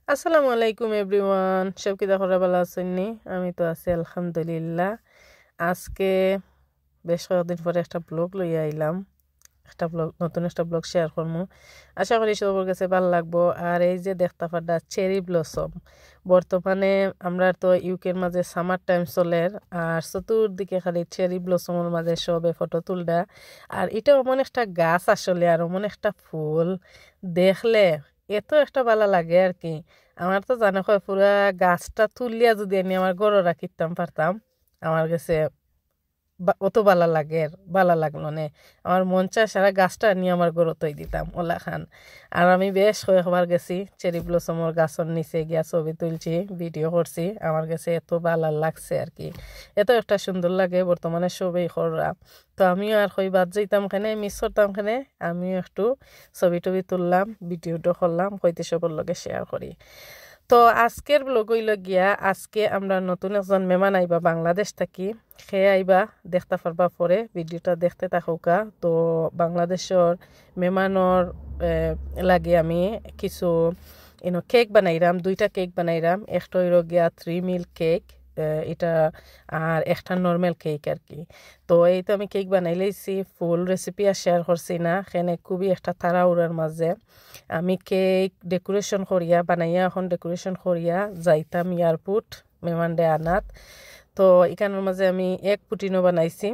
আসসালামু আলাইকুম এভরিওয়ান, সব কি দেখো ভালো আছেন নি? আমি তো আছি আলহামদুলিল্লাহ। আজকে বেশ কয়েকদিন পরে একটা ব্লগ লইয়া আইলাম, নতুন একটা ব্লগ শেয়ার করবো। আশা করি সবার কাছে ভালো লাগবো। আর এই যে দেখতে পাড্ডা চেরি ব্লসম, বর্তমানে আমরা তো ইউকের মাঝে সামার টাইম চলে, আর চতুর্দিকে খালি চেরি ব্লসমের মাঝে সবে ফটো তুলডা। আর এটা এমন একটা গাছ আসলে, আর এমন একটা ফুল দেখলে এত একটা ভালো লাগে আর কি। আমার তো জানো হয় পুরা গাছটা তুলিয়া যদি আমি আমার গড়ে রাখিতাম পারতাম, আমার কাছে অত ভালো লাগে, ভালো লাগলো নে। আমার মন চায় সারা গাছটা নিয়ে আমার গড়তই দিতাম ওলা খান। আর আমি বেশ কয়েকবার গেছি চেরি ব্লসমের গাছের নিচে গিয়া ছবি তুলছি, ভিডিও করছি। আমার কাছে এত ভালো লাগছে আর কি, এত একটা সুন্দর লাগে। বর্তমানে সবই খররা, তো আমিও আর কই বাদ যাইতাম খানে, মিস করতাম খানে। আমিও একটু ছবি টবি তুললাম, ভিডিওটা করলাম, হইতে সবার লগে শেয়ার করি। তো আজকের ব্লগ হইল গিয়া, আজকে আমরা নতুন একজন মেহমান আইবা বাংলাদেশ থাকি, খেয়ে আইবা, দেখতে পারবা পরে, ভিডিওটা দেখতে থাকুকা। তো বাংলাদেশের মেহমানর লাগে আমি কিছু কেক বানাইরাম, দুইটা কেক বানাইরাম। একটা হইল গিয়া 3 মিল্ক কেক, এটা, আর একটা নর্মাল কেক আর কি। তো এই তো আমি কেক বানাই লাইছি, ফুল রেসিপি আর শেয়ার করছি না, এখানে খুবই একটা তাড়াহুড়ার মাঝে আমি কেক ডেকোরেশন করিয়া বানাইয়া, এখন ডেকোরেশন করিয়া যাইতাম এয়ারপোর্ট মেহমানডে আনাত। তো এখানের মাঝে আমি এক পুটিনও বানাইছি।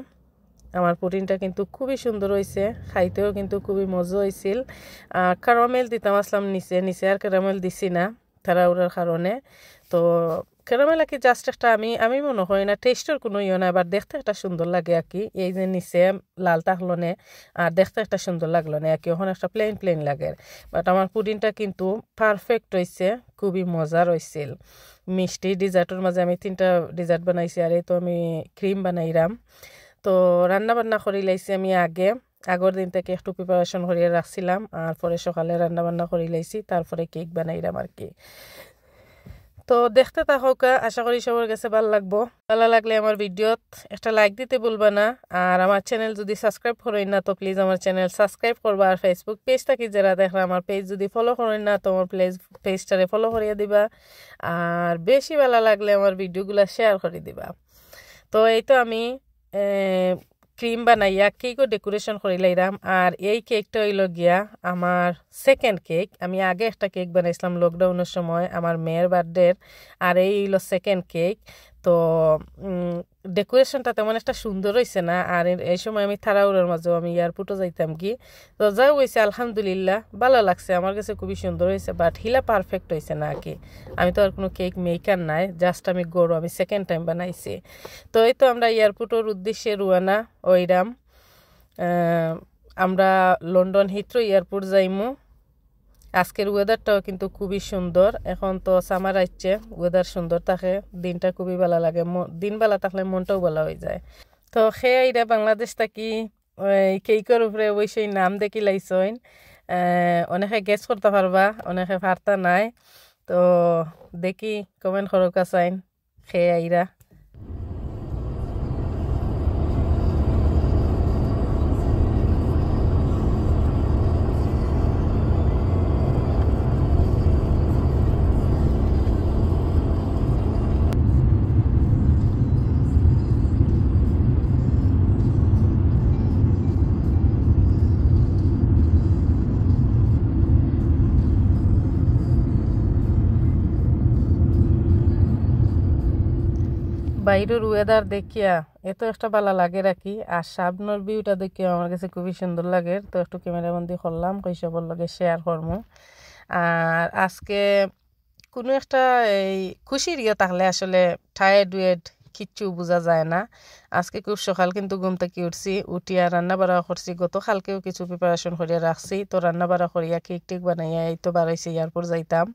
আমার পুটিনটা কিন্তু খুবই সুন্দর হয়েছে, খাইতেও কিন্তু খুবই মজা হয়েছিল। ক্যারামেল দিতাম আসলাম নিচে নিচে, আর ক্যারামেল দিছি না তাড়াহুড়ার কারণে। তো ক্যারামেল আর কি জাস্ট একটা, আমি মনে হয় না টেস্টের কোনো ইয়ে না, আবার দেখতে একটা সুন্দর লাগে আর কি। এই যে নিচে লাল থাকলো নে, আর দেখতে একটা সুন্দর লাগলো না আর কি, ওখানে একটা প্লেন প্লেন লাগে। বাট আমার পুডিংটা কিন্তু পারফেক্ট হয়েছে, খুবই মজার হয়েছিল। মিষ্টি ডিজার্টের মাঝে আমি 3টা ডিজার্ট বানাইছি, আর এই তো আমি ক্রিম বানাইলাম। তো রান্না বান্না করে লাইছি আমি আগের দিন থেকে একটু প্রিপারেশন করিয়ে রাখছিলাম, আর পরে সকালে রান্না বান্না করে লাইছি, তারপরে কেক বানাইলাম আর কি। তো দেখতে থাকুক, আশা করি সবার কাছে ভালো লাগবো। ভালো লাগলে আমার ভিডিওত একটা লাইক দিতে ভুলবা না। আর আমার চ্যানেল যদি সাবস্ক্রাইব করেন না, তো প্লিজ আমার চ্যানেল সাবস্ক্রাইব করবা। আর ফেসবুক পেজ থাকি যারা দেখরা, আমার পেজ যদি ফলো করেন না, তো আমার পেজটারে ফলো করিয়ে দিবা। আর বেশি ভালো লাগলে আমার ভিডিওগুলো শেয়ার করে দিবা। তো এই তো আমি ক্রিম বানাইয়া কেকও ডেকোরেশন করে লাইলাম। আর এই কেকটা হইল গিয়া আমার সেকেন্ড কেক। আমি আগে একটা কেক বানাইছিলাম লকডাউনের সময় আমার মেয়ের বার্থডের, আর এই হইল সেকেন্ড কেক। তো ডেকোরেশনটা তেমন একটা সুন্দর হয়েছে না, আর এই সময় আমি তাড়াহুড়োর মাঝেও আমি এয়ারপোর্টও যাইতাম কি। তো যাও হয়েছে আলহামদুলিল্লাহ, ভালো লাগছে, আমার কাছে খুবই সুন্দর হয়েছে। বাট হিলা পারফেক্ট হয়েছে না আর কি। আমি তো আর কোনো কেক মেকার নাই, জাস্ট আমি গরু, আমি সেকেন্ড টাইম বানাইছি। তো এই তো আমরা এয়ারপোর্টের উদ্দেশ্যে রুয়ানা ওইরাম। আমরা লন্ডন হিথ্রো এয়ারপোর্ট যাইমু। আজকের ওয়েদারটাও কিন্তু খুবই সুন্দর, এখন তো সামার আসছে, ওয়েদার সুন্দর থাকে, দিনটা খুবই ভালো লাগে, দিন ভালো থাকলে মনটাও ভালো হয়ে যায়। তো সেয়া এটা বাংলাদেশ থাকি ওই কেকের উপরে অবশ্যই নাম দেখি লাইছইন, অনেকে গেস করতে পারবা, অনেকে পারতা নাই। তো দেখি কমেন্ট করকা চাইন খেয়ে আইরা। বাইরের ওয়েদার দেখিয়া এত একটা ভালো লাগে রাখি, আর সামনের ভিউটা দেখিয়া আমার কাছে খুবই সুন্দর লাগে। তো একটু ক্যামেরাবন্দি করলাম, কৈশবর লগে শেয়ার করবো। আর আজকে কোনো একটা এই খুশির ইয়ে থাকলে আসলে টায়ার্ড ওয়েড কিচ্ছু বোঝা যায় না। আজকে খুব সকাল কিন্তু ঘুম থেকে উঠছি, উঠিয়া রান্না বাড়া করছি, গতকালকেও কিছু প্রিপারেশন করিয়া রাখছি। তো রান্না বাড়া করিয়া কেক টেক বানাইয়া এই তো বাড়াইছি, এয়ারপোর্ট যাইতাম।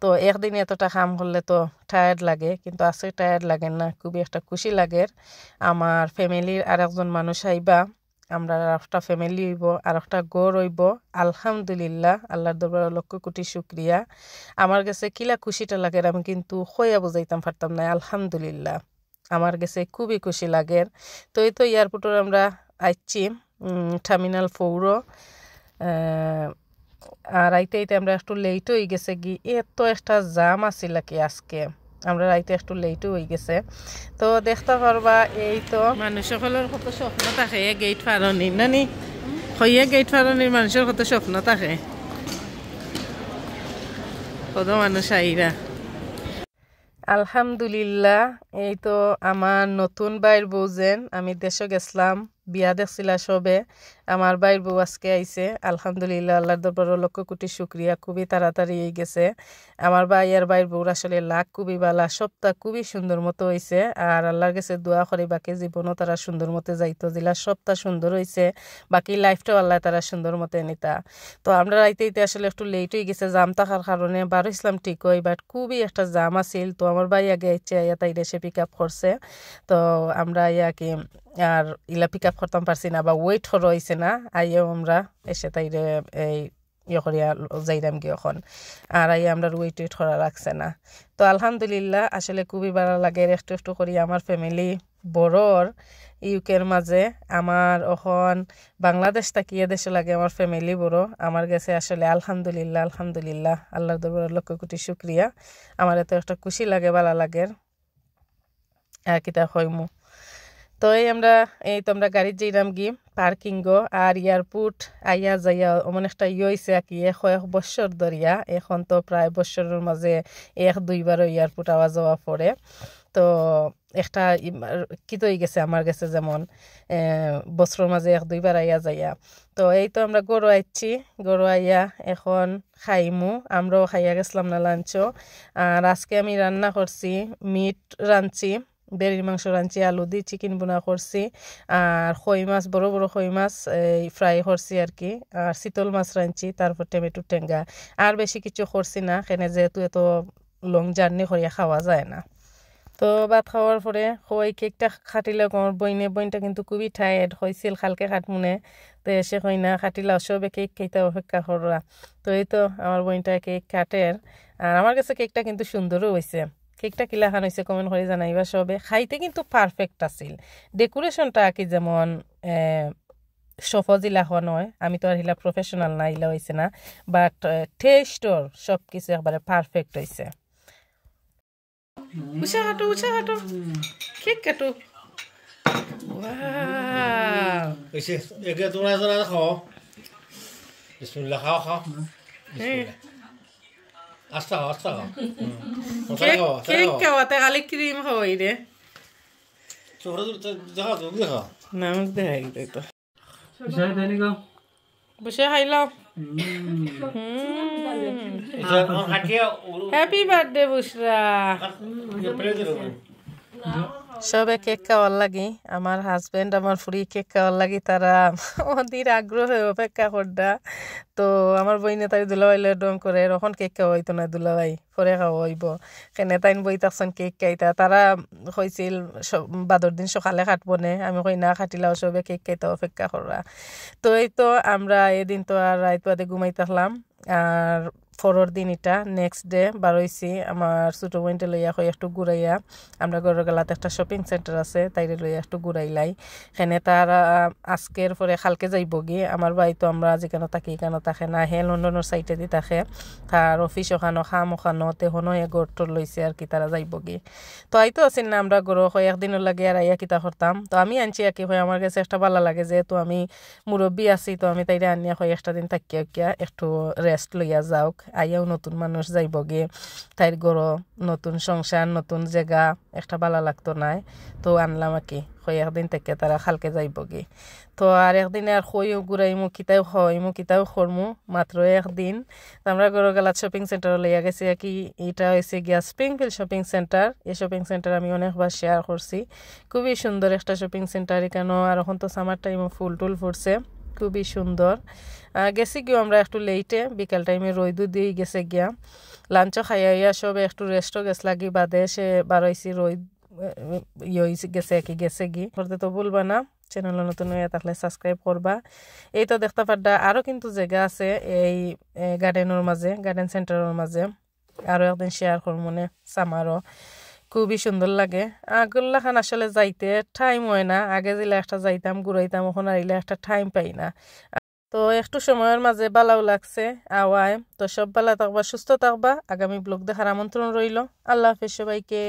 তো একদিনে এতটা কাম করলে তো টায়ার্ড লাগে, কিন্তু আজকে টায়ার্ড লাগে না, খুবই একটা খুশি লাগে। আমার ফ্যামিলির আর একজন মানুষ আইবা, আমরা একটা ফ্যামিলি হইব, আর একটা গড় হইব। আলহামদুলিল্লাহ, আল্লাহর দরবারে লক্ষ কোটি শুক্রিয়া। আমার কাছে কিলা খুশিটা লাগে আমি কিন্তু হইয়া বুঝাইতাম পারতাম না। আলহামদুলিল্লাহ, আমার কাছে খুবই খুশি লাগে। তো এই তো এয়ারপোর্টের আমরা আইছি টার্মিনাল 4। আর রাইতে আমরা একটু লেট হয়ে গেছে কি এত একটা জাম আছিল কি আজকে আমরা রাইতে একটু লেট হয়ে গেছে তো দেখতে পারবা এই তো মানুষ সকলের কত স্বপ্ন থাকে গেট ফারনি নানি হইয়া গেট ফারনির মানুষের কত স্বপ্ন থাকে কত মানুষ আইরা আলহামদুলিল্লাহ এই তো আমার নতুন বাইর বউ যেন আমি দেশে গেছিলাম বিয়া দেখছিলা সবে আমার বাইর বউ আজকে আইছে আলহামদুলিল্লাহ আল্লাহর দরবারে লক্ষ কোটি শুকরিয়া খুবই তাড়াতাড়ি গেছে আমার ভাইয়ের বাইর বউর আসলে লাখ খুবই ভালো সবটা খুবই সুন্দর মতো হয়েছে আর আল্লাহর কাছে দোয়া করি বাকি জীবনও তারা সুন্দর মতো যাইতো দিলা সবটা সুন্দর হয়েছে বাকি লাইফটাও আল্লাহ তারা সুন্দর মতো নিতা তো আমরা রাইতে আসলে একটু লেট হয়ে গেছে জাম থাকার কারণে বারো ইসলাম ঠিক হয় বাট খুবই একটা জাম আছিল তো আমার ভাই আগে ইচ্ছে আইয়া তাই এসে পিক আপ করছে তো আমরা ইয়াকে আর ইলা পিক আপ করতাম পারছি না বা ওয়েট হয়েছে না আইয়াও আমরা এসে তাইরে এই ইয়ে করিয়া যাইরাম কি এখন আর আইয়া আমরা ওয়েট করা রাখছে না তো আলহামদুলিল্লাহ আসলে খুবই ভালো লাগে একটু একটু করি আমার ফ্যামিলি বড়র ইউকের মাঝে আমার এখন বাংলাদেশ তাকিয়ে দেশে লাগে আমার ফ্যামিলি বড় আমার কাছে আসলে আলহামদুলিল্লাহ আলহামদুলিল্লাহ আল্লাহর দরবারে লক্ষ কোটি শুকরিয়া আমার এত একটা খুশি লাগে ভালো লাগে আর কিতা হইমু তো আমরা আমরা গাড়ির যাইলাম গি পার্কিং গো আর এয়ারপোর্ট আইয়া যাইয়া অমন একটা হয়েছে কি কয়েক বছর ধরিয়া এখন তো প্রায় বছরের মাঝে এক দুইবার এয়ারপোর্ট আওয়া যাওয়া পড়ে তো একটা কি তো গেছে আমার কাছে যেমন বছরের মাঝে এক দুইবার আইয়া যাইয়া তো এই তো আমরা গরু আইছি গরু আইয়া এখন খাইমু আমরাও খাইয়া গেছিলাম না লাঞ্চও আর আজকে আমি রান্না করছি মিট রাঁধছি বেরির মাংস রাঁধছি আলু দিয়ে চিকেন বোনা করছি আর খই মাছ বড় বড় খই মাছ ফ্রাই করছি আর কি আর শীতল মাছ রাঁধছি তারপর টমেটো টেঙ্গা আর বেশি কিছু করছি না কেনে যেহেতু এত লং জার্নি করিয়া খাওয়া যায় না তো ভাত খাওয়ার পরে খই কেকটা খাটিলে আমার বইনটা কিন্তু খুবই টায়ার্ড হয়েছিল কালকে খাটমুনে তো এসে কই না খাটিলা সবে কেক খাইতে অপেক্ষা করা তো এই তো আমার বইনটা কেক কাটের আর আমার কাছে কেকটা কিন্তু সুন্দরও হয়েছে কেকটা কিলা খান হয়েছে কমেন্ট করে জানাইবা সবে খাইতে কিন্তু পারফেক্ট আছিল ডেকোরেশনটা কি যেমন সফজ ইলা নয় আমি তো আর হিলা প্রফেশনাল না ইলা হয়েছে না বাট টেস্টর সব কিছু একবারে পারফেক্ট হয়েছে উচা হাঁটো কেক কাটো কেক খাওয়াতে খালি ক্রিম খাওয়াই রে না আমাকে দেখাই তো বসে খাইলাম হ্যাপি বার্থডে বুশরা সবে কেক খাওয়ার লাগি আমার হাজবেন্ড আমার ফুরি কেক খাওয়ার লাগি তারা অধীর আগ্রহে অপেক্ষা করডা তো আমার বইনে তাই দুলাভাইলে ডং করে এখন কেক খাওয়াইতো না দুলাভাই পরে খাওয়াইব কেনে তাইন বই থাকছেন কেক খাইতা তারা হয়েছিল বাদর দিন সকালে কাটবো নে আমি কই না খাটিলাও সবে কেক খাইতে অপেক্ষা করা তো এই তো আমরা এদিন তো আর রাত বাদে ঘুমাই থাকলাম আর পরের দিন এটা নেক্সট ডে বারোইছি আমার ছোটো বোনটা লইয়া হয়ে একটু ঘুরাইয়া আমরা ঘরের গেলাতে একটা শপিং সেন্টার আছে তাইরে লইয়া একটু ঘুরাইলাই সেনে তার আজকের পরে কালকে যাইব গিয়ে আমার বাড়ি তো আমরা যেখানে থাকি এখানে থাকে না হে লন্ডনের সাইডে দি থাকে তার অফিস ওখানো খাম ওখানো তেহনো এ গড়টোর লইছে আর কি তারা যাইব গিয়ে তো আইতো আসেন না আমরা গরো হয় একদিনের লাগে আর আইয়া কিতা করতাম তো আমি আনছি আর কি হয় আমার কাছে একটা ভালো লাগে যেহেতু আমি মুরব্বী আছি তো আমি তাইরে আনিয়া হয় একটা দিন থাকিয়া একটু রেস্ট লইয়া যাওক আইয়াও নতুন মানুষ যাইব গে তাইর গড় নতুন সংসার নতুন জায়গা একটা ভালো লাগতো নাই তো আনলাম আর কি হয় একদিন থেকে তারা খালকে যাইব গে তো আর একদিনে আর খইও ঘুরাইমু কিতাও খাওয়াইমু কিতাও করমু মাত্র একদিন আমরা গড় গেলাত শপিং সেন্টারে লইয়া গেছি আর কি এটা হয়েছে গিয়া স্প্রিংফিল্ড শপিং সেন্টার এই শপিং সেন্টার আমি অনেকবার শেয়ার করছি খুবই সুন্দর একটা শপিং সেন্টার এখানে আর এখন তো সামার টাইমে ফুল টুল ফুটছে খুবই সুন্দর গেছি গিয়ে আমরা একটু লেটে বিকাল টাইমে রইদু দিয়ে গেছে গিয়া লাঞ্চও খাইয়া সব একটু রেস্টও গেছ লাগি বাদে সে বারোইছি রইদ গেছে গি করতে তো বলবা না চ্যানেল নতুন হয়ে থাকলে সাবস্ক্রাইব করবা এই তো দেখতে পারডা আরও কিন্তু জায়গা আছে এই গার্ডেনের মাঝে গার্ডেন সেন্টারের মাঝে আরও একদিন শেয়ার করব মনে সামারও খুবই সুন্দর লাগে আগল্লা খান আসলে যাইতে টাইম হয় না আগে দিলে একটা যাইতাম ঘুরাইতাম এখন আইলে একটা টাইম পাই না তো একটু সময়ের মাঝে ভালো লাগছে আওয়ায়। তো সব ভালো থাকবা, সুস্থ থাকবা। আগামী ব্লগ দেখার আমন্ত্রণ রইল। আল্লাহ হাফেজ সবাইকে।